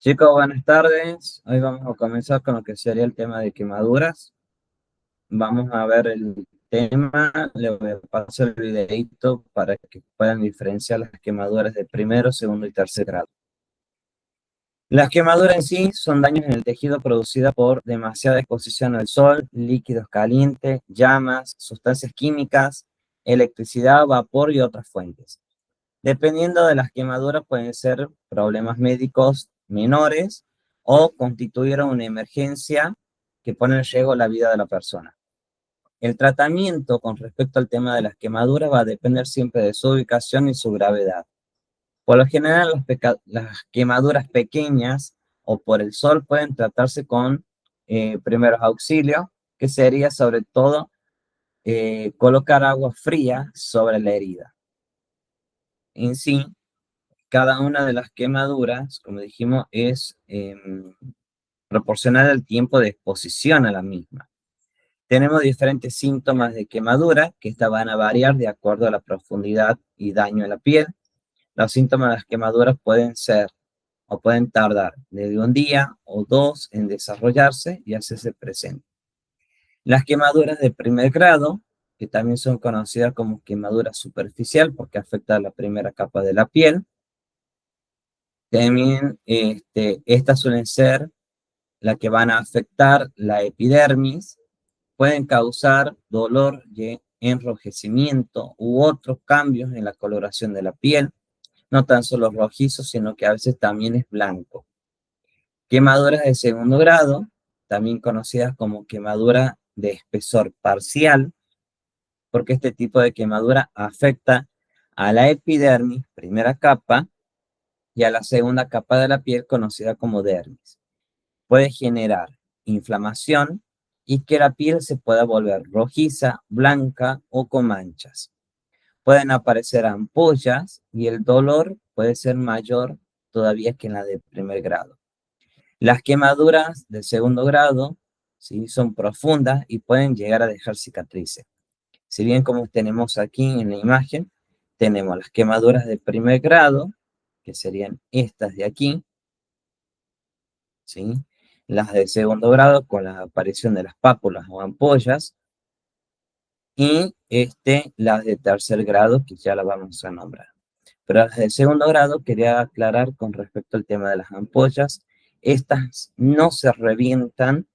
Chicos, buenas tardes. Hoy vamos a comenzar con lo que sería el tema de quemaduras. Vamos a ver el tema. Le voy a pasar el videito para que puedan diferenciar las quemaduras de primero, segundo y tercer grado. Las quemaduras en sí son daños en el tejido producidas por demasiada exposición al sol, líquidos calientes, llamas, sustancias químicas, electricidad, vapor y otras fuentes. Dependiendo de las quemaduras, pueden ser problemas médicos menores o constituir una emergencia que pone en riesgo la vida de la persona. El tratamiento con respecto al tema de las quemaduras va a depender siempre de su ubicación y su gravedad. Por lo general, las quemaduras pequeñas o por el sol pueden tratarse con primeros auxilios, que sería sobre todo colocar agua fría sobre la herida. En sí, cada una de las quemaduras, como dijimos, es proporcional al tiempo de exposición a la misma. Tenemos diferentes síntomas de quemadura que estas van a variar de acuerdo a la profundidad y daño en la piel. Los síntomas de las quemaduras pueden ser o pueden tardar desde un día o dos en desarrollarse y hacerse presente. Las quemaduras de primer grado, que también son conocidas como quemadura superficial porque afecta a la primera capa de la piel. También estas suelen ser las que van a afectar la epidermis, pueden causar dolor y enrojecimiento u otros cambios en la coloración de la piel, no tan solo rojizo, sino que a veces también es blanco. Quemaduras de segundo grado, también conocidas como quemadura de espesor parcial, porque este tipo de quemadura afecta a la epidermis, primera capa, y a la segunda capa de la piel conocida como dermis. Puede generar inflamación y que la piel se pueda volver rojiza, blanca o con manchas. Pueden aparecer ampollas y el dolor puede ser mayor todavía que en la de primer grado. Las quemaduras de segundo grado, ¿sí?, son profundas y pueden llegar a dejar cicatrices. Si bien como tenemos aquí en la imagen, tenemos las quemaduras de primer grado, que serían estas de aquí, ¿sí? Las de segundo grado con la aparición de las pápulas o ampollas, y las de tercer grado, que ya las vamos a nombrar. Pero las de segundo grado quería aclarar con respecto al tema de las ampollas. Estas no se revientan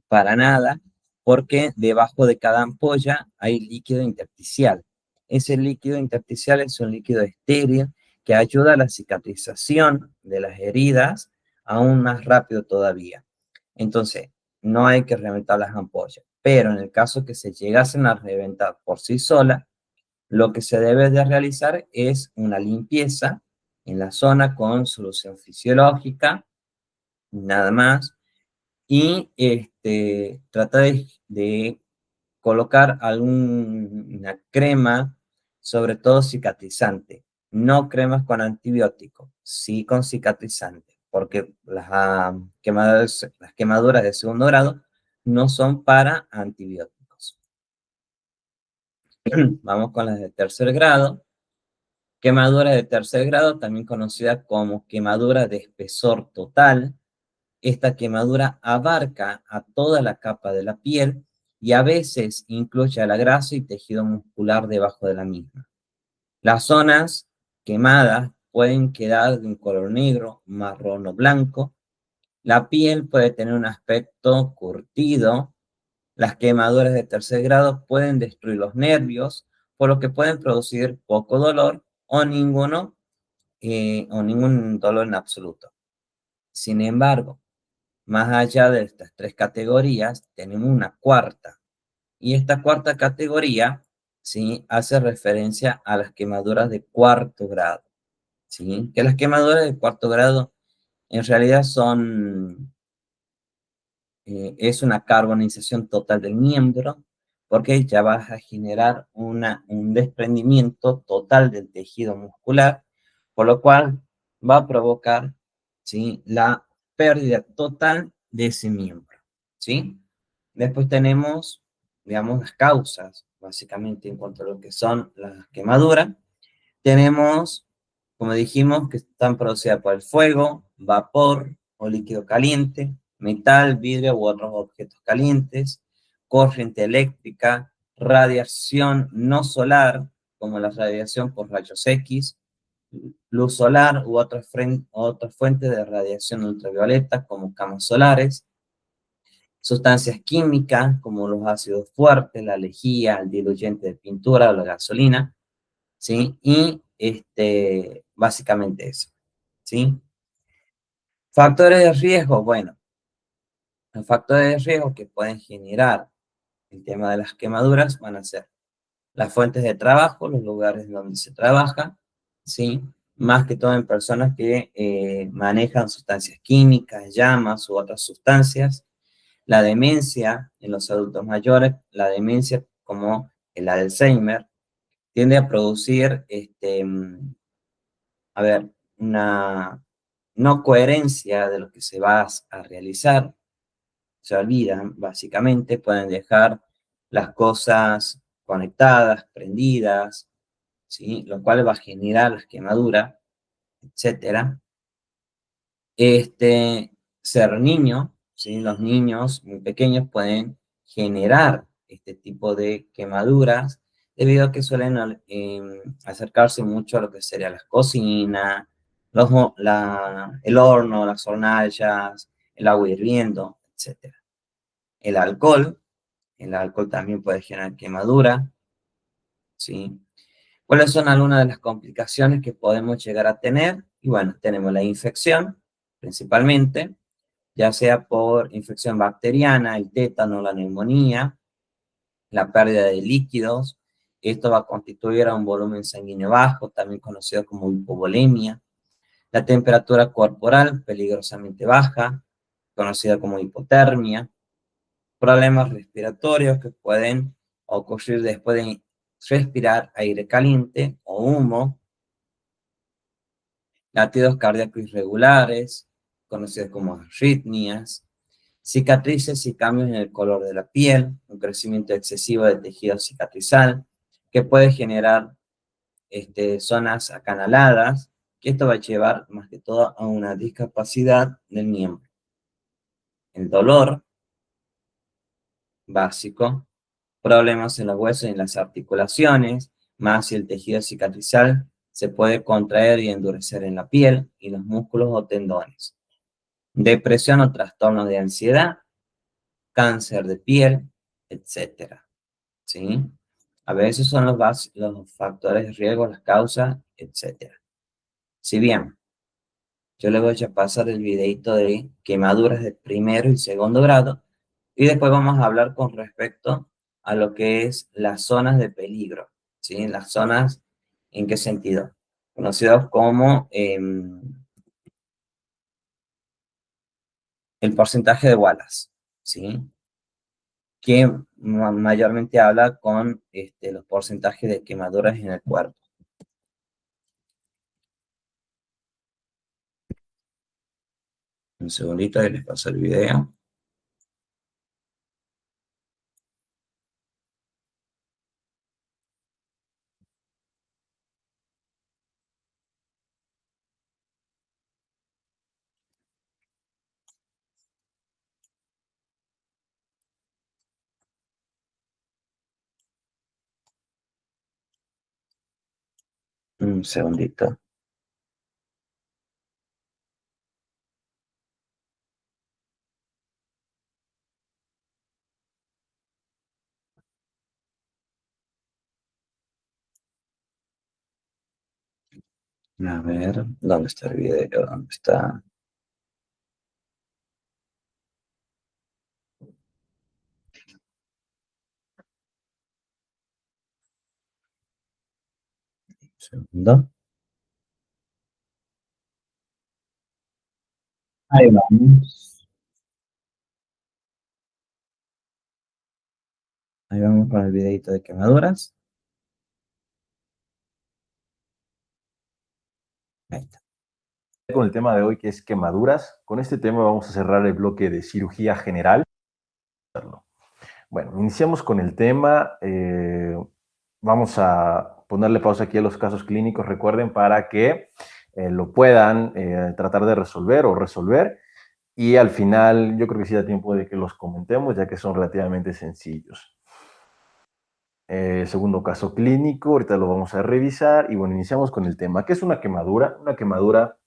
para nada porque debajo de cada ampolla hay líquido intersticial. Ese líquido intersticial es un líquido estéril que ayuda a la cicatrización de las heridas aún más rápido todavía. Entonces, no hay que reventar las ampollas, pero en el caso que se llegasen a reventar por sí sola, lo que se debe de realizar es una limpieza en la zona con solución fisiológica, nada más, y trata de colocar alguna crema, sobre todo cicatrizante. No cremas con antibiótico, sí con cicatrizante, porque las quemaduras de segundo grado no son para antibióticos. Vamos con las de tercer grado. Quemadura de tercer grado, también conocida como quemadura de espesor total. Esta quemadura abarca a toda la capa de la piel y a veces incluye a la grasa y tejido muscular debajo de la misma. Las zonas quemadas pueden quedar de un color negro, marrón o blanco. La piel puede tener un aspecto curtido. Las quemaduras de tercer grado pueden destruir los nervios, por lo que pueden producir poco dolor o ningún dolor en absoluto. Sin embargo, más allá de estas tres categorías, tenemos una cuarta. Y esta cuarta categoría, ¿sí?, hace referencia a las quemaduras de cuarto grado. ¿Sí? Que las quemaduras de cuarto grado en realidad es una carbonización total del miembro, porque ya vas a generar un desprendimiento total del tejido muscular, por lo cual va a provocar, ¿sí?, la pérdida total de ese miembro, ¿sí? Después tenemos, digamos, las causas, básicamente en cuanto a lo que son las quemaduras. Tenemos, como dijimos, que están producidas por el fuego, vapor o líquido caliente, metal, vidrio u otros objetos calientes, corriente eléctrica, radiación no solar, como la radiación por rayos X, luz solar u otras fuentes de radiación ultravioleta, como camas solares, sustancias químicas, como los ácidos fuertes, la lejía, el diluyente de pintura o la gasolina, ¿sí? Y básicamente eso, ¿sí? Factores de riesgo, bueno, los factores de riesgo que pueden generar el tema de las quemaduras van a ser las fuentes de trabajo, los lugares donde se trabaja, ¿sí? Más que todo en personas que manejan sustancias químicas, llamas u otras sustancias. La demencia en los adultos mayores, la demencia como el Alzheimer, tiende a producir, a ver, una no coherencia de lo que se va a realizar, se olvidan, básicamente, pueden dejar las cosas conectadas, prendidas, ¿sí? Lo cual va a generar las quemaduras, etcétera. Ser niño, ¿sí? Los niños muy pequeños pueden generar este tipo de quemaduras debido a que suelen acercarse mucho a lo que sería la cocina, el horno, las hornallas, el agua hirviendo, etcétera. El alcohol, el alcohol también puede generar quemadura, ¿sí? ¿Cuáles son algunas de las complicaciones que podemos llegar a tener? Y bueno, tenemos la infección, principalmente, ya sea por infección bacteriana, el tétano, la neumonía, la pérdida de líquidos. Esto va a constituir a un volumen sanguíneo bajo, también conocido como hipovolemia. La temperatura corporal peligrosamente baja, conocida como hipotermia. Problemas respiratorios que pueden ocurrir después de respirar aire caliente o humo, latidos cardíacos irregulares, conocidos como arritmias, cicatrices y cambios en el color de la piel, un crecimiento excesivo de tejido cicatrizal, que puede generar zonas acanaladas, que esto va a llevar más que todo a una discapacidad del miembro. El dolor básico, problemas en los huesos y en las articulaciones, más si el tejido cicatrizal se puede contraer y endurecer en la piel y los músculos o tendones. Depresión o trastorno de ansiedad, cáncer de piel, etcétera, ¿sí? A veces son los factores de riesgo, las causas, etcétera. Si bien yo le voy a pasar el videito de quemaduras de primero y segundo grado, y después vamos a hablar con respecto a lo que es las zonas de peligro, ¿sí? Las zonas, ¿en qué sentido? Conocidos como el porcentaje de Wallace, ¿sí? Que mayormente habla con los porcentajes de quemaduras en el cuerpo. Un segundito y les paso el video. Un segundito. A ver, ¿dónde está el video? ¿Dónde está? Un segundo. Ahí vamos. Ahí vamos con el videito de quemaduras. Ahí está. Con el tema de hoy que es quemaduras. Con este tema vamos a cerrar el bloque de cirugía general. Bueno, iniciamos con el tema. Vamos a ponerle pausa aquí a los casos clínicos, recuerden, para que lo puedan tratar de resolver o resolver. Y al final yo creo que sí da tiempo de que los comentemos, ya que son relativamente sencillos. Segundo caso clínico, ahorita lo vamos a revisar y bueno, iniciamos con el tema. ¿Qué es una quemadura? Una quemadura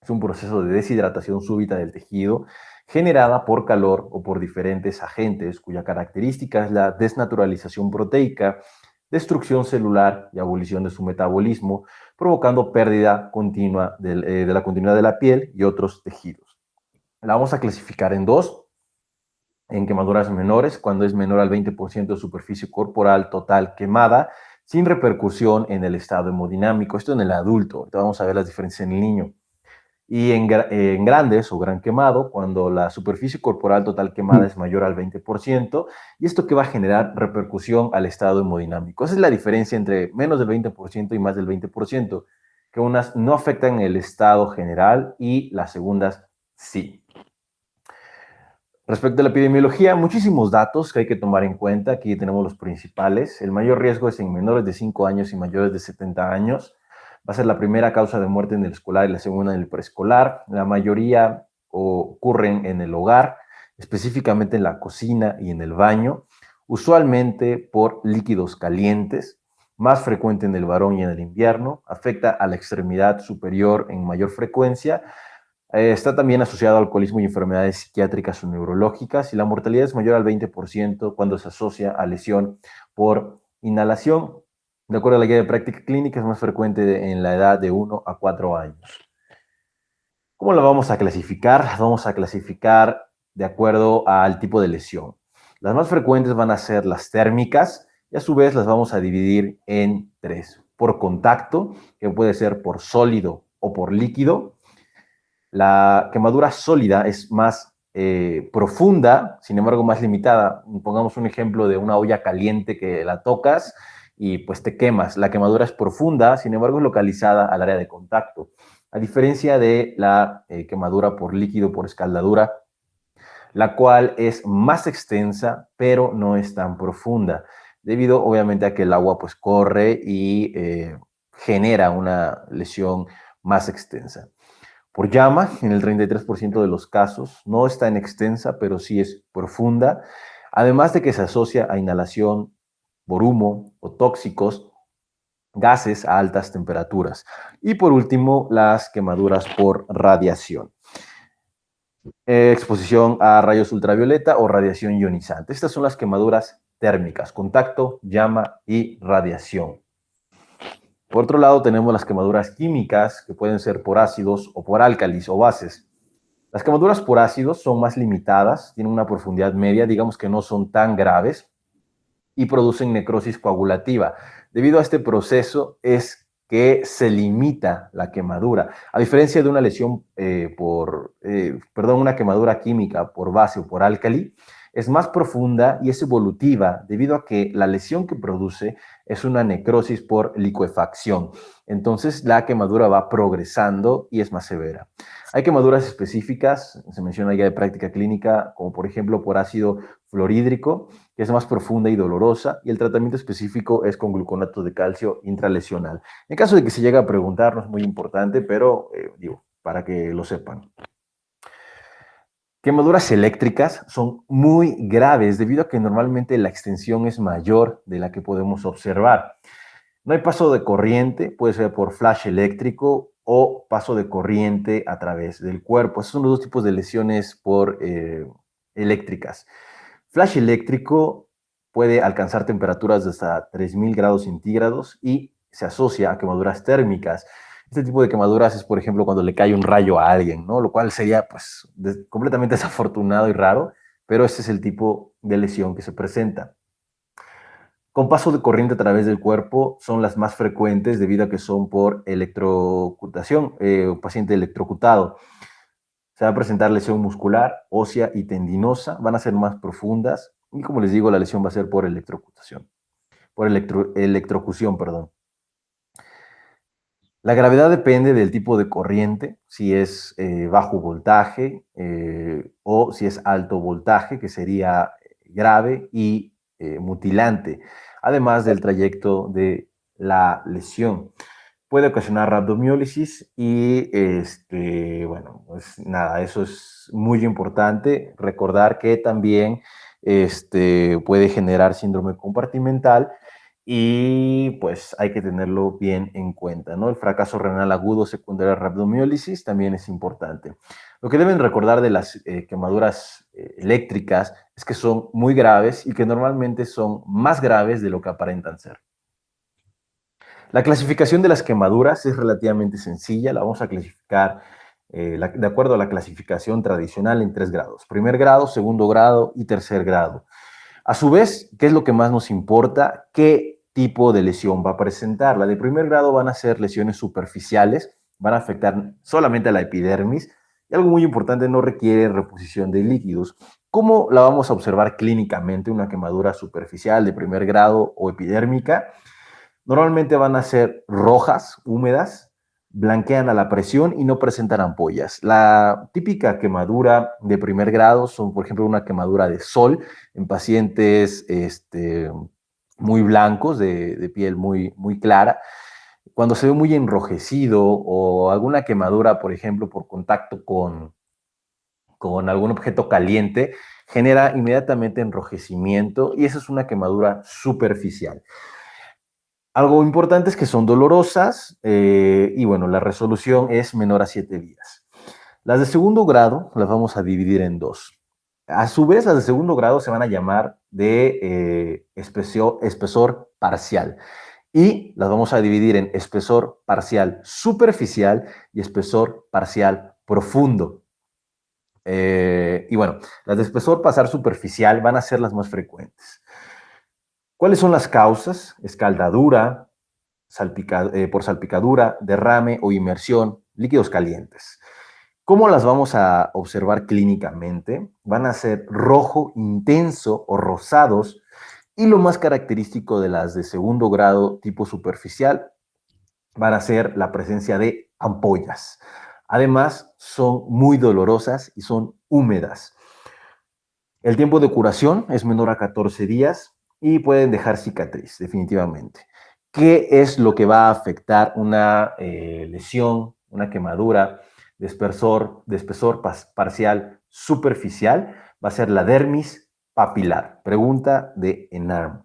es un proceso de deshidratación súbita del tejido generada por calor o por diferentes agentes cuya característica es la desnaturalización proteica, destrucción celular y abolición de su metabolismo, provocando pérdida continua de la continuidad de la piel y otros tejidos. La vamos a clasificar en dos: en quemaduras menores, cuando es menor al 20% de superficie corporal total quemada, sin repercusión en el estado hemodinámico. Esto en el adulto. Ahorita vamos a ver las diferencias en el niño. Y en grandes o gran quemado, cuando la superficie corporal total quemada es mayor al 20%, y esto que va a generar repercusión al estado hemodinámico. Esa es la diferencia entre menos del 20% y más del 20%, que unas no afectan el estado general y las segundas sí. Respecto a la epidemiología, muchísimos datos que hay que tomar en cuenta. Aquí tenemos los principales. El mayor riesgo es en menores de 5 años y mayores de 70 años. Va a ser la primera causa de muerte en el escolar y la segunda en el preescolar. La mayoría ocurren en el hogar, específicamente en la cocina y en el baño, usualmente por líquidos calientes, más frecuente en el varón y en el invierno. Afecta a la extremidad superior en mayor frecuencia. Está también asociado al alcoholismo y enfermedades psiquiátricas o neurológicas, y la mortalidad es mayor al 20% cuando se asocia a lesión por inhalación. De acuerdo a la guía de práctica clínica, es más frecuente en la edad de 1 a 4 años. ¿Cómo la vamos a clasificar? Vamos a clasificar de acuerdo al tipo de lesión. Las más frecuentes van a ser las térmicas, y a su vez las vamos a dividir en tres: por contacto, que puede ser por sólido o por líquido. La quemadura sólida es más profunda, sin embargo más limitada. Pongamos un ejemplo de una olla caliente que la tocas y pues te quemas. La quemadura es profunda, sin embargo es localizada al área de contacto. A diferencia de la quemadura por líquido, por escaldadura, la cual es más extensa, pero no es tan profunda, debido obviamente a que el agua pues corre y genera una lesión más extensa. Por llama, en el 33% de los casos, no es tan extensa, pero sí es profunda, además de que se asocia a inhalación por humo o tóxicos, gases a altas temperaturas. Y por último, las quemaduras por radiación. Exposición a rayos ultravioleta o radiación ionizante. Estas son las quemaduras térmicas: contacto, llama y radiación. Por otro lado, tenemos las quemaduras químicas, que pueden ser por ácidos o por álcalis o bases. Las quemaduras por ácidos son más limitadas, tienen una profundidad media, digamos que no son tan graves, y producen necrosis coagulativa. Debido a este proceso es que se limita la quemadura. A diferencia de una lesión una quemadura química por base o por álcali, es más profunda y es evolutiva debido a que la lesión que produce es una necrosis por licuefacción. Entonces la quemadura va progresando y es más severa. Hay quemaduras específicas, se menciona ya de práctica clínica, como por ejemplo por ácido fluorhídrico, que es más profunda y dolorosa, y el tratamiento específico es con gluconato de calcio intralesional. En caso de que se llegue a preguntar, no es muy importante, pero para que lo sepan. Quemaduras eléctricas son muy graves debido a que normalmente la extensión es mayor de la que podemos observar. No hay paso de corriente, puede ser por flash eléctrico o paso de corriente a través del cuerpo. Esos son los dos tipos de lesiones por eléctricas. Flash eléctrico puede alcanzar temperaturas de hasta 3000 grados centígrados y se asocia a quemaduras térmicas. Este tipo de quemaduras es, por ejemplo, cuando le cae un rayo a alguien, ¿no? Lo cual sería pues completamente desafortunado y raro, pero este es el tipo de lesión que se presenta. Con paso de corriente a través del cuerpo son las más frecuentes debido a que son por electrocutación, un paciente electrocutado. Se va a presentar lesión muscular, ósea y tendinosa, van a ser más profundas y, como les digo, la lesión va a ser por electrocutación, por electrocución, perdón. La gravedad depende del tipo de corriente, si es bajo voltaje o si es alto voltaje, que sería grave y mutilante, además del trayecto de la lesión. puede ocasionar rhabdomiólisis y, bueno, pues nada, eso es muy importante. Recordar que también puede generar síndrome compartimental y pues hay que tenerlo bien en cuenta, ¿no? El fracaso renal agudo secundario a rhabdomiólisis también es importante. Lo que deben recordar de las quemaduras eléctricas es que son muy graves y que normalmente son más graves de lo que aparentan ser. La clasificación de las quemaduras es relativamente sencilla, la vamos a clasificar de acuerdo a la clasificación tradicional en 3 grados: primer grado, segundo grado y tercer grado. A su vez, ¿qué es lo que más nos importa? ¿Qué tipo de lesión va a presentar? La de primer grado van a ser lesiones superficiales, van a afectar solamente a la epidermis, y algo muy importante, no requiere reposición de líquidos. ¿Cómo la vamos a observar clínicamente una quemadura superficial de primer grado o epidérmica? Normalmente van a ser rojas, húmedas, blanquean a la presión y no presentan ampollas. La típica quemadura de primer grado son, por ejemplo, una quemadura de sol en pacientes muy blancos, de piel muy clara. Cuando se ve muy enrojecido o alguna quemadura, por ejemplo, por contacto con algún objeto caliente, genera inmediatamente enrojecimiento y esa es una quemadura superficial. Algo importante es que son dolorosas y bueno, la resolución es menor a 7 días. Las de segundo grado las vamos a dividir en 2. A su vez, las de segundo grado se van a llamar de espesor parcial y las vamos a dividir en espesor parcial superficial y espesor parcial profundo. Y bueno, las de espesor parcial superficial van a ser las más frecuentes. ¿Cuáles son las causas? Escaldadura, por salpicadura, derrame o inmersión, líquidos calientes. ¿Cómo las vamos a observar clínicamente? Van a ser rojo intenso o rosados y lo más característico de las de segundo grado tipo superficial van a ser la presencia de ampollas. Además, son muy dolorosas y son húmedas. El tiempo de curación es menor a 14 días y pueden dejar cicatriz, definitivamente. ¿Qué es lo que va a afectar una lesión, una quemadura de espesor parcial superficial? Va a ser la dermis papilar. Pregunta de ENARM.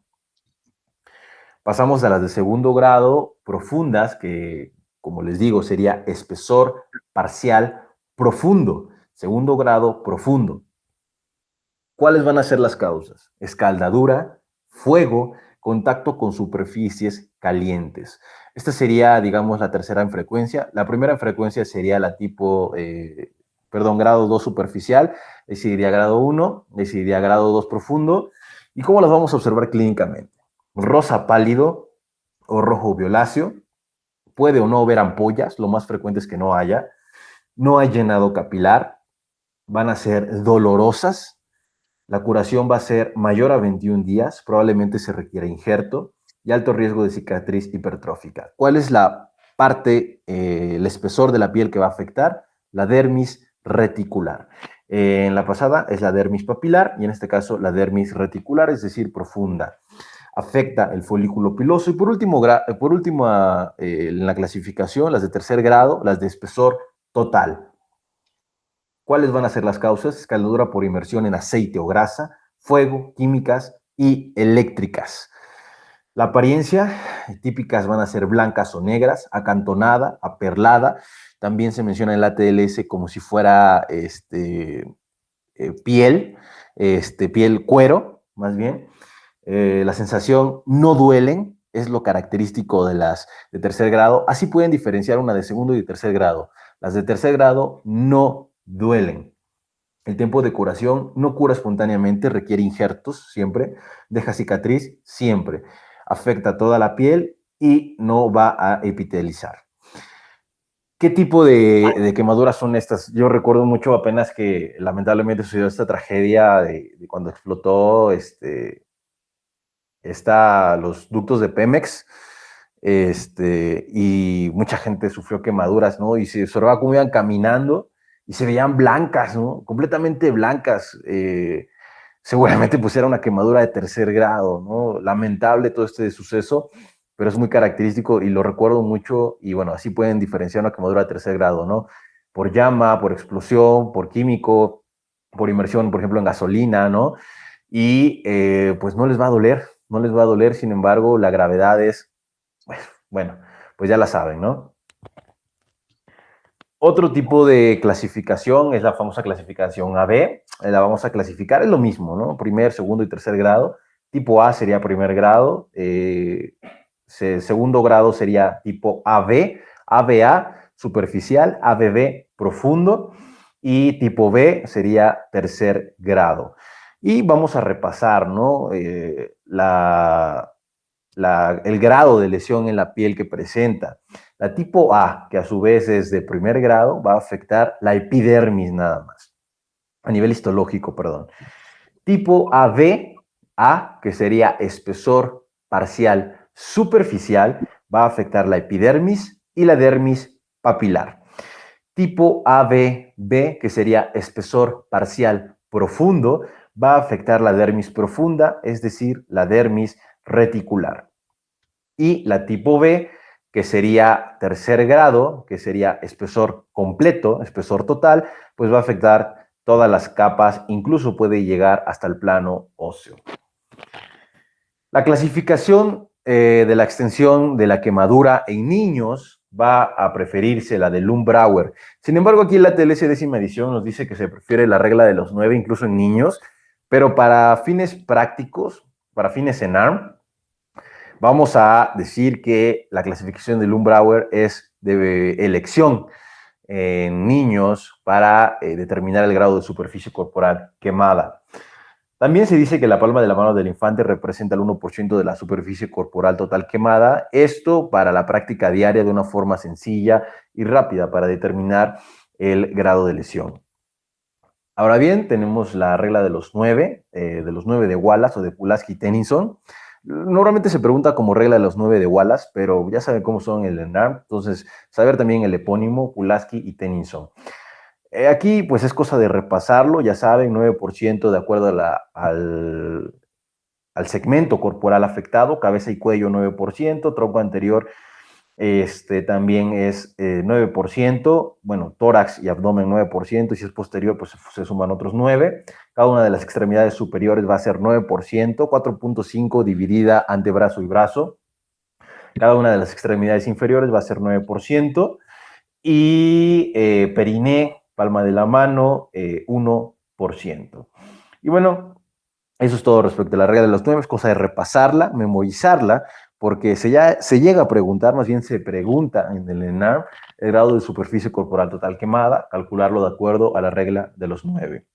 Pasamos a las de segundo grado profundas, que como les digo sería espesor parcial profundo. Segundo grado profundo. ¿Cuáles van a ser las causas? Escaldadura, fuego, contacto con superficies calientes. Esta sería, digamos, la tercera en frecuencia. La primera en frecuencia sería la tipo, grado 2 superficial, le seguiría grado 1, le seguiría grado 2 profundo. ¿Y cómo las vamos a observar clínicamente? Rosa pálido o rojo violáceo. Puede o no haber ampollas, lo más frecuente es que no haya. No hay llenado capilar. Van a ser dolorosas. La curación va a ser mayor a 21 días, probablemente se requiera injerto y alto riesgo de cicatriz hipertrófica. ¿Cuál es la parte, el espesor de la piel que va a afectar? La dermis reticular. En la pasada es la dermis papilar y en este caso la dermis reticular, es decir, profunda. Afecta el folículo piloso y por último, en la clasificación, las de tercer grado, las de espesor total. ¿Cuáles van a ser las causas? Escaldadura por inmersión en aceite o grasa, fuego, químicas y eléctricas. La apariencia, típicas van a ser blancas o negras, acantonada, aperlada. También se menciona en la ATLS como si fuera piel, piel cuero, más bien. La sensación no duelen, es lo característico de las de tercer grado. Así pueden diferenciar una de segundo y de tercer grado. Las de tercer grado no duelen. El tiempo de curación no cura espontáneamente, requiere injertos siempre, deja cicatriz siempre, afecta toda la piel y no va a epitelizar. ¿Qué tipo de quemaduras son estas? Yo recuerdo mucho apenas que lamentablemente sucedió esta tragedia de cuando explotó los ductos de Pemex, y mucha gente sufrió quemaduras, ¿no? Y se observaba cómo iban caminando y se veían blancas, ¿no? Completamente blancas. Seguramente pues era una quemadura de tercer grado, ¿no? Lamentable todo este suceso. pero es muy característico y lo recuerdo mucho, y bueno, así pueden diferenciar una quemadura de tercer grado, ¿no? Por llama, por explosión, por químico, por inmersión, por ejemplo, en gasolina, ¿no? Y pues no les va a doler, no les va a doler, sin embargo, la gravedad es, bueno, pues ya la saben, ¿no? Otro tipo de clasificación es la famosa clasificación AB. La vamos a clasificar, es lo mismo, ¿no? Primer, segundo y tercer grado. Tipo A sería primer grado. Segundo grado sería tipo AB. ABA, superficial. ABB, profundo. Y tipo B sería tercer grado. Y vamos a repasar, ¿no? El grado de lesión en la piel que presenta. La tipo A, que a su vez es de primer grado, va a afectar la epidermis nada más, a nivel histológico, perdón. Tipo AB, A, que sería espesor parcial superficial, va a afectar la epidermis y la dermis papilar. Tipo AB, B, que sería espesor parcial profundo, va a afectar la dermis profunda, es decir, la dermis reticular. Y la tipo B, que sería tercer grado, que sería espesor completo, espesor total, pues va a afectar todas las capas, incluso puede llegar hasta el plano óseo. La clasificación de la extensión de la quemadura en niños va a preferirse la de Lund-Brauer. Sin embargo, aquí en la TLS décima edición nos dice que se prefiere la regla de los 9, incluso en niños, pero para fines prácticos, para fines en ARM, vamos a decir que la clasificación de Lund-Brauer es de elección en niños para determinar el grado de superficie corporal quemada. También se dice que la palma de la mano del infante representa el 1% de la superficie corporal total quemada. Esto para la práctica diaria de una forma sencilla y rápida para determinar el grado de lesión. Ahora bien, tenemos la regla de los 9 de Wallace o de Pulaski-Tennyson. Normalmente se pregunta como regla de los 9 de Wallace, pero ya saben cómo son el ENARM, entonces saber también el epónimo, Pulaski y Tennyson. Aquí pues es cosa de repasarlo, ya saben, 9% de acuerdo al segmento corporal afectado, cabeza y cuello 9%, tronco anterior también es 9%, bueno, tórax y abdomen 9%, y si es posterior, pues se suman otros 9. Cada una de las extremidades superiores va a ser 9%, 4.5 dividida antebrazo y brazo. Cada una de las extremidades inferiores va a ser 9%, y periné, palma de la mano, 1%. Y bueno, eso es todo respecto a la regla de los 9, es cosa de repasarla, memorizarla, porque se llega a preguntar, más bien se pregunta en el ENARM, el grado de superficie corporal total quemada, calcularlo de acuerdo a la regla de los 9.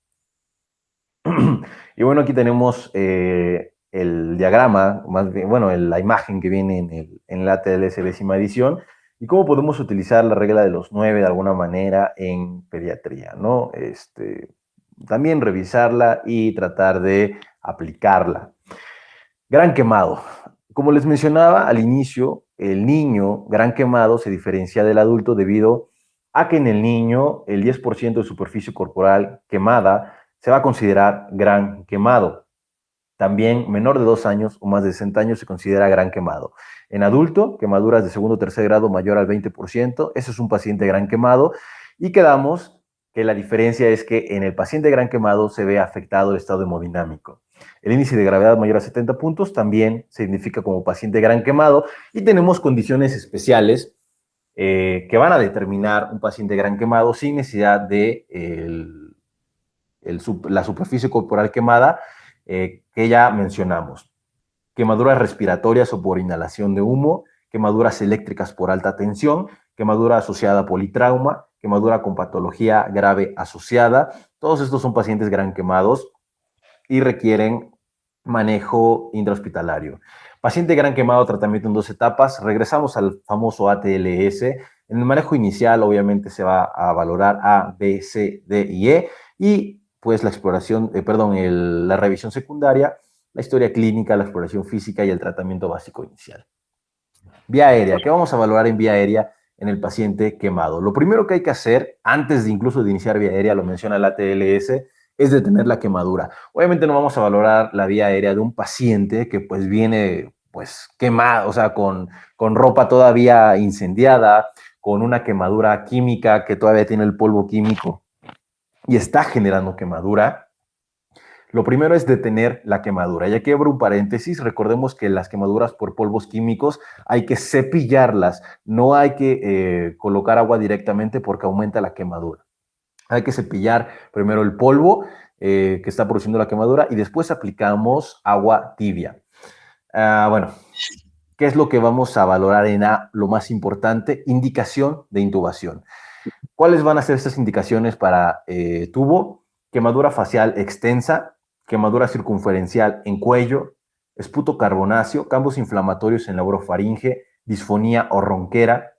Y bueno, aquí tenemos el diagrama, más bien, bueno, la imagen que viene en la TLS décima edición, y cómo podemos utilizar la regla de los 9 de alguna manera en pediatría, ¿no? También revisarla y tratar de aplicarla. Gran quemado. Como les mencionaba al inicio, el niño gran quemado se diferencia del adulto debido a que en el niño el 10% de superficie corporal quemada se va a considerar gran quemado. También menor de 2 años o más de 60 años se considera gran quemado. En adulto, quemaduras de segundo o tercer grado mayor al 20%, eso es un paciente gran quemado, y quedamos que la diferencia es que en el paciente gran quemado se ve afectado el estado hemodinámico. El índice de gravedad mayor a 70 puntos también se identifica como paciente gran quemado, y tenemos condiciones especiales que van a determinar un paciente gran quemado sin necesidad de la superficie corporal quemada que ya mencionamos. Quemaduras respiratorias o por inhalación de humo, quemaduras eléctricas por alta tensión, quemadura asociada a politrauma, quemadura con patología grave asociada. Todos estos son pacientes gran quemados y requieren manejo intrahospitalario. Paciente gran quemado, tratamiento en 2 etapas. Regresamos al famoso ATLS. En el manejo inicial, obviamente, se va a valorar A, B, C, D y E. Y pues la exploración, la revisión secundaria, la historia clínica, la exploración física y el tratamiento básico inicial. Vía aérea. ¿Qué vamos a valorar en vía aérea en el paciente quemado? Lo primero que hay que hacer, antes de incluso de iniciar vía aérea, lo menciona la ATLS, es detener la quemadura. Obviamente no vamos a valorar la vía aérea de un paciente que pues viene pues quemada, o sea, con ropa todavía incendiada, con una quemadura química que todavía tiene el polvo químico y está generando quemadura, lo primero es detener la quemadura. Y aquí abro un paréntesis. Recordemos que las quemaduras por polvos químicos hay que cepillarlas. No hay que colocar agua directamente porque aumenta la quemadura. Hay que cepillar primero el polvo que está produciendo la quemadura y después aplicamos agua tibia. Bueno, ¿qué es lo que vamos a valorar en A? Lo más importante, indicación de intubación. ¿Cuáles van a ser estas indicaciones para tubo? Quemadura facial extensa, quemadura circunferencial en cuello, esputo carbonáceo, campos inflamatorios en la orofaringe, disfonía o ronquera,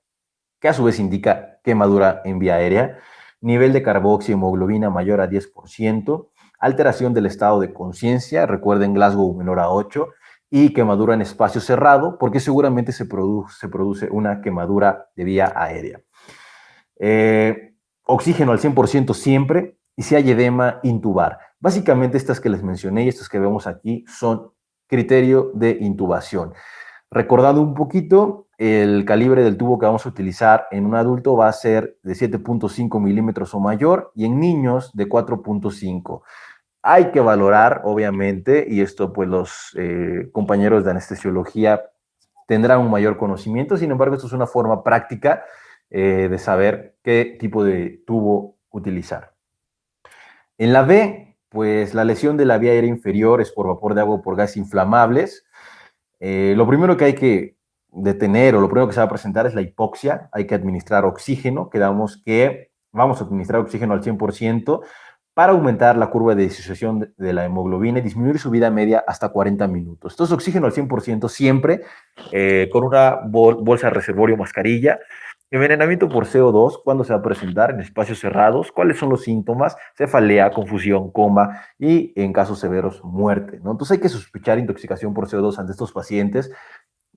que a su vez indica quemadura en vía aérea, nivel de carboxiemoglobina mayor a 10%, alteración del estado de conciencia, recuerden Glasgow menor a 8, y quemadura en espacio cerrado, porque seguramente se produce una quemadura de vía aérea. Oxígeno al 100% siempre, y si hay edema, intubar. Básicamente estas que les mencioné y estas que vemos aquí son criterio de intubación. Recordando un poquito, el calibre del tubo que vamos a utilizar en un adulto va a ser de 7.5 milímetros o mayor y en niños de 4.5. Hay que valorar, obviamente, y esto pues los compañeros de anestesiología tendrán un mayor conocimiento, sin embargo, esto es una forma práctica de saber qué tipo de tubo utilizar. En la B, pues la lesión de la vía aérea inferior es por vapor de agua o por gas inflamables. Lo primero que hay que detener o lo primero que se va a presentar es la hipoxia. Hay que administrar oxígeno. Quedamos que vamos a administrar oxígeno al 100% para aumentar la curva de disociación de la hemoglobina y disminuir su vida media hasta 40 minutos. Entonces, oxígeno al 100% siempre, con una bolsa reservorio mascarilla. Envenenamiento por CO2, ¿cuándo se va a presentar? En espacios cerrados. ¿Cuáles son los síntomas? Cefalea, confusión, coma y, en casos severos, muerte, ¿no? Entonces hay que sospechar intoxicación por CO2 ante estos pacientes,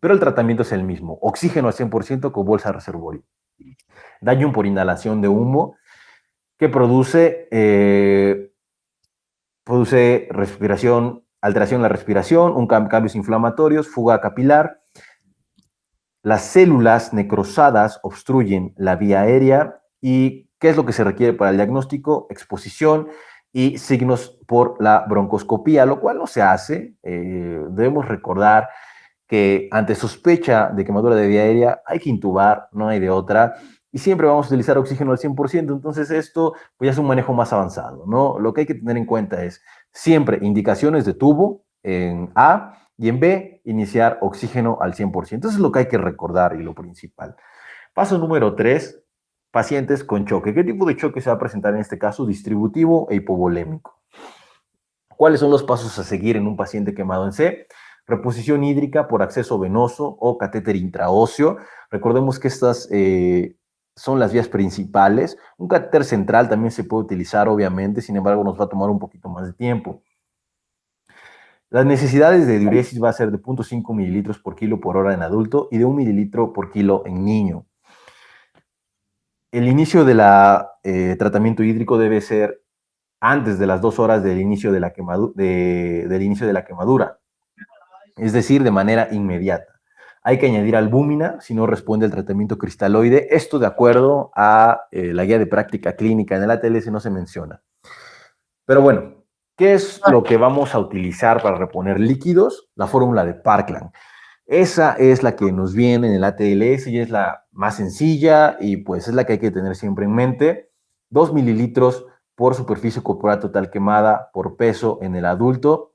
pero el tratamiento es el mismo. Oxígeno al 100% con bolsa reservorio. Daño por inhalación de humo que produce respiración, alteración en la respiración, cambios inflamatorios, fuga capilar. Las células necrosadas obstruyen la vía aérea y ¿qué es lo que se requiere para el diagnóstico? Exposición y signos por la broncoscopía, lo cual no se hace. Debemos recordar que ante sospecha de quemadura de vía aérea hay que intubar, no hay de otra, y siempre vamos a utilizar oxígeno al 100%, entonces esto pues, ya es un manejo más avanzado, ¿no? Lo que hay que tener en cuenta es siempre indicaciones de tubo en A, y en B, iniciar oxígeno al 100%. Eso es lo que hay que recordar y lo principal. Paso número 3, pacientes con choque. ¿Qué tipo de choque se va a presentar en este caso? Distributivo e hipovolémico. ¿Cuáles son los pasos a seguir en un paciente quemado en C? Reposición hídrica por acceso venoso o catéter intraóseo. Recordemos que estas son las vías principales. Un catéter central también se puede utilizar, obviamente, sin embargo, nos va a tomar un poquito más de tiempo. Las necesidades de diuresis va a ser de 0.5 mililitros por kilo por hora en adulto y de 1 mililitro por kilo en niño. El inicio del tratamiento hídrico debe ser antes de las 2 horas del inicio de la quemadura, es decir, de manera inmediata. Hay que añadir albúmina si no responde al tratamiento cristaloide. Esto de acuerdo a la guía de práctica clínica. En el ATLS no se menciona. Pero bueno, ¿qué es lo que vamos a utilizar para reponer líquidos? La fórmula de Parkland. Esa es la que nos viene en el ATLS y es la más sencilla y pues es la que hay que tener siempre en mente. 2 mililitros por superficie corporal total quemada por peso en el adulto.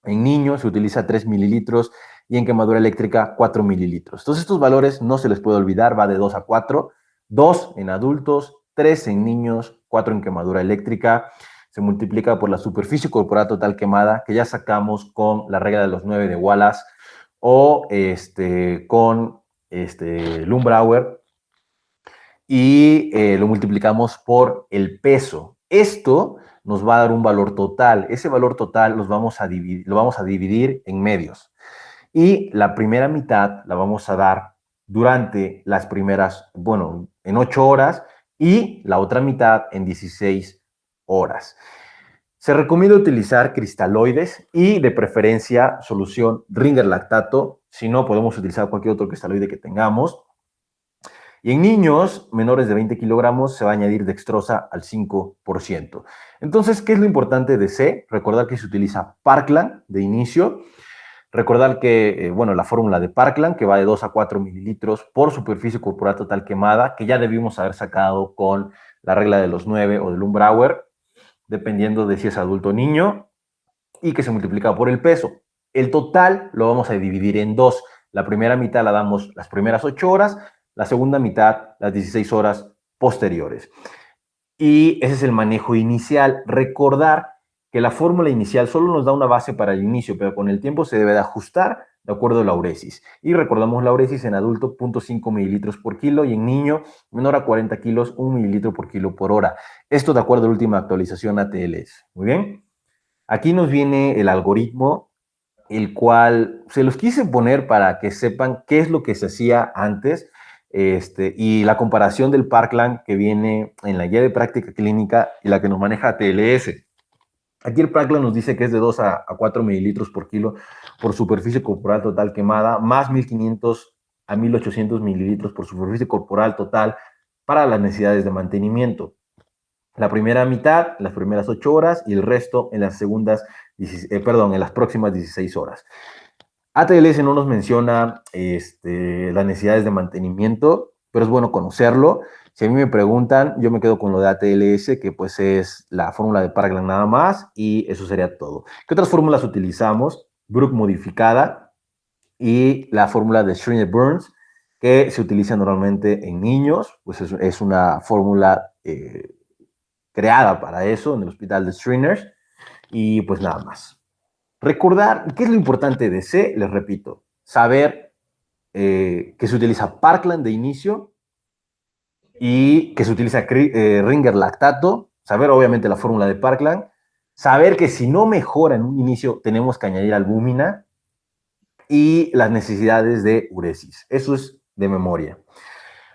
En niños se utiliza 3 mililitros y en quemadura eléctrica 4 mililitros. Entonces estos valores no se les puede olvidar, va de 2 a 4. 2 en adultos, 3 en niños, 4 en quemadura eléctrica. Se multiplica por la superficie corporal total quemada, que ya sacamos con la regla de los 9 de Wallace, o con Lumbrauer, y lo multiplicamos por el peso. Esto nos va a dar un valor total. Ese valor total lo vamos a dividir en medios. Y la primera mitad la vamos a dar durante las primeras, bueno, en 8 horas, y la otra mitad en 16 horas. Se recomienda utilizar cristaloides y de preferencia solución Ringer lactato Si no, podemos utilizar cualquier otro cristaloide que tengamos. Y en niños menores de 20 kilogramos se va a añadir dextrosa al 5%. Entonces, ¿qué es lo importante de C? Recordar que se utiliza Parkland de inicio. Recordar que, bueno, la fórmula de Parkland, que va de 2 a 4 mililitros por superficie corporal total quemada, que ya debimos haber sacado con la regla de los 9 o del Umbrauer, dependiendo de si es adulto o niño, y que se multiplica por el peso. El total lo vamos a dividir en dos. La primera mitad la damos las primeras 8 horas, la segunda mitad las 16 horas posteriores. Y ese es el manejo inicial. Recordar que la fórmula inicial solo nos da una base para el inicio, pero con el tiempo se debe de ajustar de acuerdo a la uresis. Y recordamos la uresis en adulto, 0.5 mililitros por kilo, y en niño, menor a 40 kilos, 1 mililitro por kilo por hora. Esto de acuerdo a la última actualización ATLS. Muy bien. Aquí nos viene el algoritmo, el cual se los quise poner para que sepan qué es lo que se hacía antes, y la comparación del Parkland que viene en la guía de práctica clínica y la que nos maneja ATLS. Aquí el Parkland nos dice que es de 2 a 4 mililitros por kilo por superficie corporal total quemada, más 1500 a 1800 mililitros por superficie corporal total para las necesidades de mantenimiento. La primera mitad, las primeras 8 horas, y el resto en las en las próximas 16 horas. ATLS no nos menciona las necesidades de mantenimiento, pero es bueno conocerlo. Si a mí me preguntan, yo me quedo con lo de ATLS, que pues es la fórmula de Parkland nada más, y eso sería todo. ¿Qué otras fórmulas utilizamos? Brook modificada y la fórmula de Schreiner-Burns, que se utiliza normalmente en niños, pues es una fórmula creada para eso en el hospital de Schreiner, y pues nada más. Recordar, ¿qué es lo importante de C? Les repito, saber que se utiliza Parkland de inicio y que se utiliza Ringer lactato, saber obviamente la fórmula de Parkland, saber que si no mejora en un inicio tenemos que añadir albúmina y las necesidades de uresis. Eso es de memoria.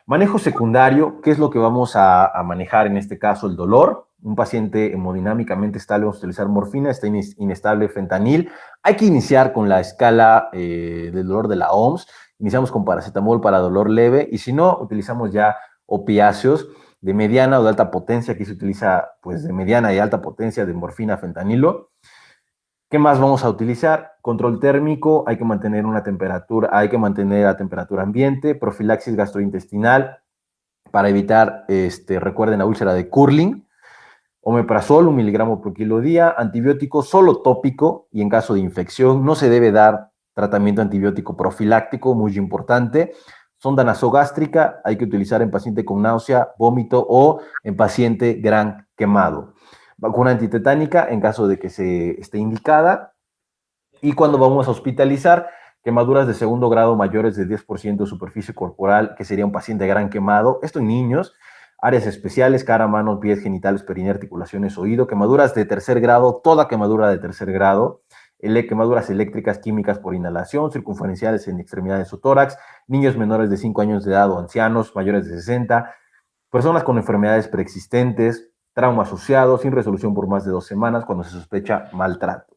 Manejo secundario, ¿qué es lo que vamos a manejar en este caso? El dolor. Un paciente hemodinámicamente estable, vamos a utilizar morfina, está inestable fentanil. Hay que iniciar con la escala del dolor de la OMS. Iniciamos con paracetamol para dolor leve, y si no, utilizamos ya opiáceos de mediana o de alta potencia. Aquí se utiliza pues de mediana y alta potencia de morfina, fentanilo. ¿Qué más vamos a utilizar? Control térmico, hay que mantener una temperatura, hay que mantener a temperatura ambiente, profilaxis gastrointestinal para evitar, recuerden, la úlcera de Curling, omeprazol, 1 miligramo por kilo día, antibiótico solo tópico, y en caso de infección no se debe dar tratamiento antibiótico profiláctico, muy importante. Sonda nasogástrica hay que utilizar en paciente con náusea, vómito o en paciente gran quemado. Vacuna antitetánica en caso de que se esté indicada. Y cuando vamos a hospitalizar, quemaduras de segundo grado mayores de 10% de superficie corporal, que sería un paciente gran quemado, esto en niños. Áreas especiales, cara, manos, pies, genitales, periné, articulaciones, oído. Quemaduras de tercer grado, toda quemadura de tercer grado. Quemaduras eléctricas, químicas por inhalación, circunferenciales en extremidades o tórax. Niños menores de 5 años de edad o ancianos mayores de 60. Personas con enfermedades preexistentes, trauma asociado, sin resolución por más de 2 semanas, cuando se sospecha maltrato.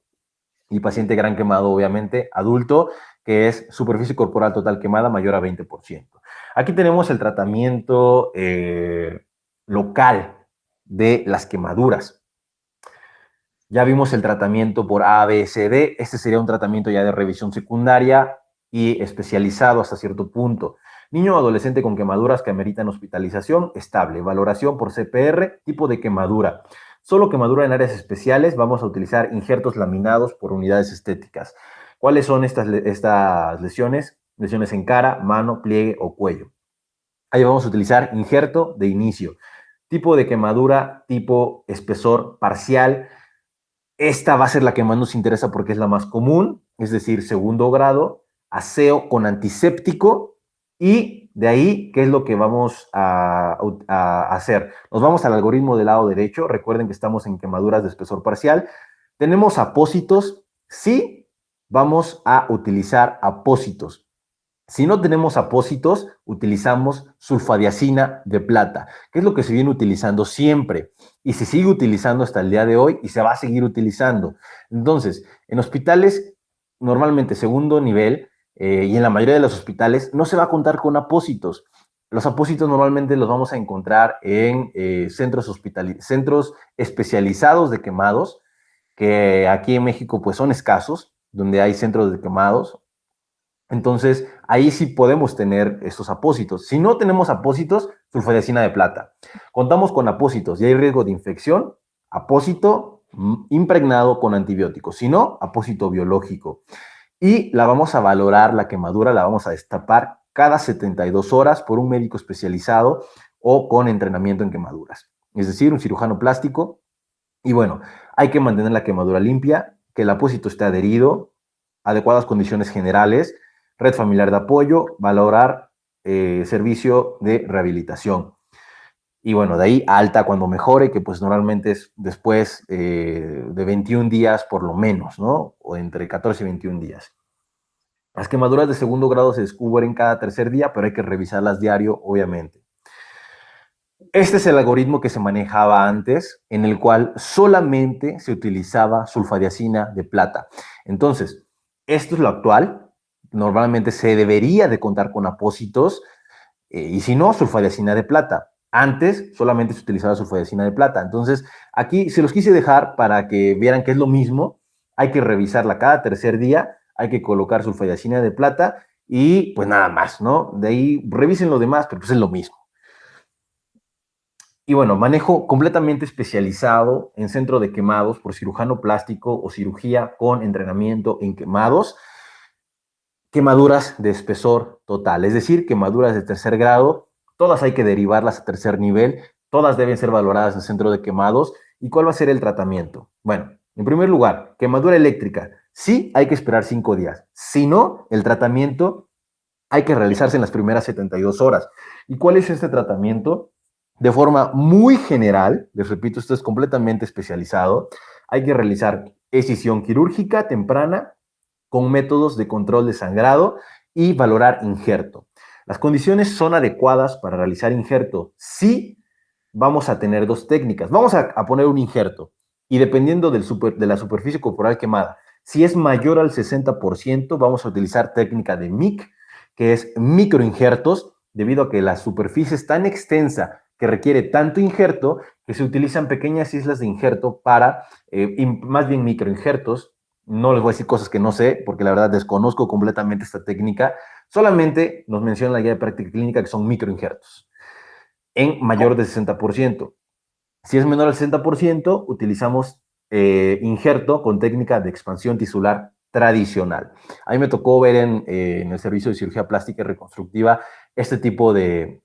Y paciente gran quemado, obviamente, adulto, que es superficie corporal total quemada mayor a 20%. Aquí tenemos el tratamiento local de las quemaduras. Ya vimos el tratamiento por A, B, C, D. Este sería un tratamiento ya de revisión secundaria y especializado hasta cierto punto. Niño o adolescente con quemaduras que ameritan hospitalización, estable. Valoración por CPR, tipo de quemadura. Solo quemadura en áreas especiales, vamos a utilizar injertos laminados por unidades estéticas. ¿Cuáles son estas lesiones? Lesiones en cara, mano, pliegue o cuello. Ahí vamos a utilizar injerto de inicio. Tipo de quemadura, tipo espesor parcial. Esta va a ser la que más nos interesa porque es la más común, es decir, segundo grado, aseo con antiséptico, y de ahí, ¿qué es lo que vamos a hacer? Nos vamos al algoritmo del lado derecho. Recuerden que estamos en quemaduras de espesor parcial. ¿Tenemos apósitos? Sí, vamos a utilizar apósitos. Si no tenemos apósitos, utilizamos sulfadiazina de plata, que es lo que se viene utilizando siempre y se sigue utilizando hasta el día de hoy y se va a seguir utilizando. Entonces, en hospitales, normalmente segundo nivel, y en la mayoría de los hospitales no se va a contar con apósitos. Los apósitos normalmente los vamos a encontrar en centros especializados de quemados, que aquí en México pues son escasos, donde hay centros de quemados. Entonces, ahí sí podemos tener estos apósitos. Si no tenemos apósitos, sulfadiacina de plata. Contamos con apósitos y hay riesgo de infección, apósito impregnado con antibióticos. Si no, apósito biológico. Y la vamos a valorar, la quemadura la vamos a destapar cada 72 horas por un médico especializado o con entrenamiento en quemaduras. Es decir, un cirujano plástico. Y bueno, hay que mantener la quemadura limpia, que el apósito esté adherido, adecuadas condiciones generales, red familiar de apoyo, valorar servicio de rehabilitación. Y bueno, de ahí alta cuando mejore, que pues normalmente es después de 21 días por lo menos, ¿no? O entre 14 y 21 días. Las quemaduras de segundo grado se descubren cada tercer día, pero hay que revisarlas diario, obviamente. Este es el algoritmo que se manejaba antes, en el cual solamente se utilizaba sulfadiacina de plata. Entonces, esto es lo actual. Normalmente se debería de contar con apósitos, y si no, sulfadiacina de plata. Antes solamente se utilizaba sulfadiacina de plata. Entonces, aquí se los quise dejar para que vieran que es lo mismo. Hay que revisarla cada tercer día, hay que colocar sulfadiacina de plata y pues nada más, ¿no? De ahí revisen lo demás, pero pues es lo mismo. Y bueno, manejo completamente especializado en centro de quemados por cirujano plástico o cirugía con entrenamiento en quemados. Quemaduras de espesor total, es decir, quemaduras de tercer grado, todas hay que derivarlas a tercer nivel, todas deben ser valoradas en centro de quemados. ¿Y cuál va a ser el tratamiento? Bueno, en primer lugar, quemadura eléctrica, sí hay que esperar 5 días, si no, el tratamiento hay que realizarse en las primeras 72 horas. ¿Y cuál es este tratamiento? De forma muy general, les repito, esto es completamente especializado, hay que realizar escisión quirúrgica temprana con métodos de control de sangrado y valorar injerto. Las condiciones son adecuadas para realizar injerto si vamos a tener dos técnicas. Vamos a poner un injerto y dependiendo de la superficie corporal quemada, si es mayor al 60%, vamos a utilizar técnica de MIC, que es microinjertos, debido a que la superficie es tan extensa que requiere tanto injerto que se utilizan pequeñas islas de injerto para, más bien microinjertos. No les voy a decir cosas que no sé, porque la verdad desconozco completamente esta técnica. Solamente nos menciona la guía de práctica clínica que son microinjertos en mayor de 60%. Si es menor al 60%, utilizamos injerto con técnica de expansión tisular tradicional. A mí me tocó ver en el servicio de cirugía plástica y reconstructiva este tipo de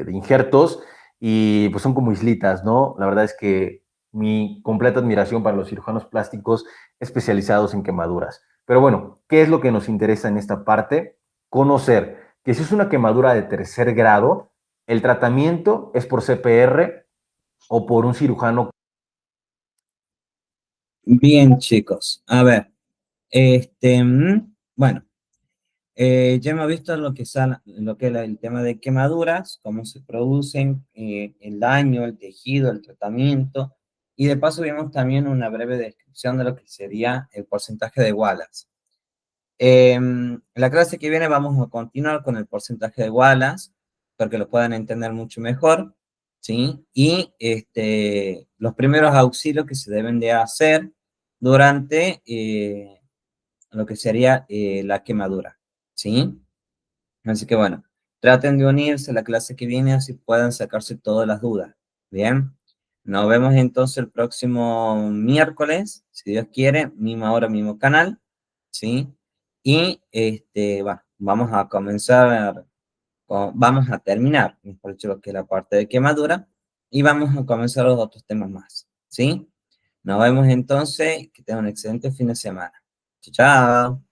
injertos y pues son como islitas, ¿no? La verdad es que mi completa admiración para los cirujanos plásticos especializados en quemaduras. Pero bueno, ¿qué es lo que nos interesa en esta parte? Conocer que si es una quemadura de tercer grado, el tratamiento es por CPR o por un cirujano. Bien, chicos. A ver, bueno, ya hemos visto lo que es el tema de quemaduras, cómo se producen, el daño, el tejido, el tratamiento, y de paso vimos también una breve descripción de lo que sería el porcentaje de Wallace. La clase que viene vamos a continuar con el porcentaje de Wallace, para que lo puedan entender mucho mejor, ¿sí? Y los primeros auxilios que se deben de hacer durante lo que sería la quemadura, ¿sí? Así que bueno, traten de unirse a la clase que viene, así puedan sacarse todas las dudas, ¿bien? Nos vemos entonces el próximo miércoles, si Dios quiere, misma hora, mismo canal, ¿sí? Y bueno, vamos a comenzar, vamos a terminar, mejor dicho, lo que es la parte de quemadura, y vamos a comenzar los otros temas más, ¿sí? Nos vemos entonces, que tengan un excelente fin de semana. Chao, chao.